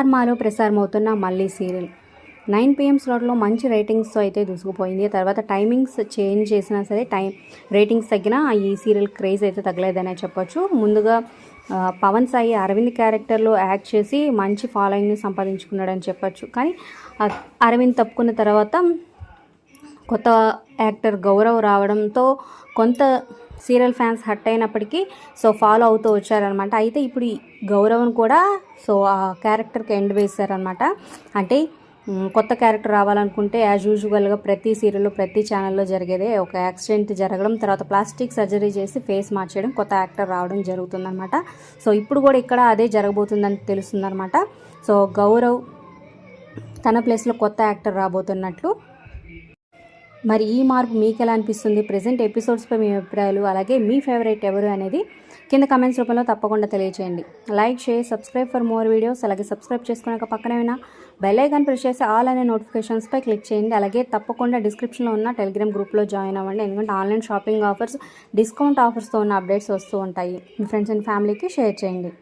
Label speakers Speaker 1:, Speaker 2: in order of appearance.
Speaker 1: Star మాలో ప్రసారమవుతున్న మళ్ళీ serial 9 PM స్లాట్లో మంచి రేటింగ్స్తో అయితే దూసుకుపోయింది. తర్వాత టైమింగ్స్ చేంజ్ చేసినా సరే రేటింగ్స్ తగ్గినా ఈ సీరియల్ క్రేజ్ అయితే తగ్గలేదనే చెప్పొచ్చు. ముందుగా పవన్ సాయి అరవింద్ క్యారెక్టర్లో యాక్ట్ చేసి మంచి ఫాలోయింగ్ని సంపాదించుకున్నాడని చెప్పొచ్చు. కానీ అరవింద్ తప్పుకున్న తర్వాత కొత్త యాక్టర్ గౌరవ్ రావడంతో కొంత సీరియల్ ఫ్యాన్స్ హట్ అయినప్పటికీ ఫాలో అవుతూ వచ్చారనమాట. అయితే ఇప్పుడు ఈ గౌరవ్ని కూడా ఆ క్యారెక్టర్కి ఎండ్ వేశారనమాట. అంటే కొత్త క్యారెక్టర్ రావాలనుకుంటే యాజ్ యూజువల్గా ప్రతి సీరియల్లో ప్రతి ఛానల్లో జరిగేదే, ఒక యాక్సిడెంట్ జరగడం, తర్వాత ప్లాస్టిక్ సర్జరీ చేసి ఫేస్ మార్చేయడం, కొత్త యాక్టర్ రావడం జరుగుతుందనమాట. ఇప్పుడు కూడా ఇక్కడ అదే జరగబోతుందని తెలుస్తుందనమాట. గౌరవ్ తన ప్లేస్లో కొత్త యాక్టర్ రాబోతున్నట్లు. మరి ఈ మార్పు మీకు ఎలా అనిపిస్తుంది? ప్రెజెంట్ ఎపిసోడ్స్పై మీ అభిప్రాయాలు, అలాగే మీ ఫేవరెట్ ఎవరు అనేది కింద కమెంట్స్ రూపంలో తప్పకుండా తెలియచేయండి. Like, share, subscribe for more videos. అలాగే సబ్స్క్రైబ్ చేసుకున్నాక పక్కనే ఉన్న బెల్ ఐకాన్ ప్రెస్ చేసి ఆల్ అనే నోటిఫికేషన్స్పై క్లిక్ చేయండి. అలాగే తప్పకుండా డిస్క్రిప్షన్లో ఉన్న టెలిగ్రామ్ గ్రూప్లో జాయిన్ అవ్వండి. ఎందుకంటే ఆన్లైన్ షాపింగ్ ఆఫర్స్, డిస్కౌంట్ ఆఫర్స్తో ఉన్న అప్డేట్స్ వస్తూ ఉంటాయి. మీ ఫ్రెండ్స్ అండ్ ఫ్యామిలీకి షేర్ చేయండి.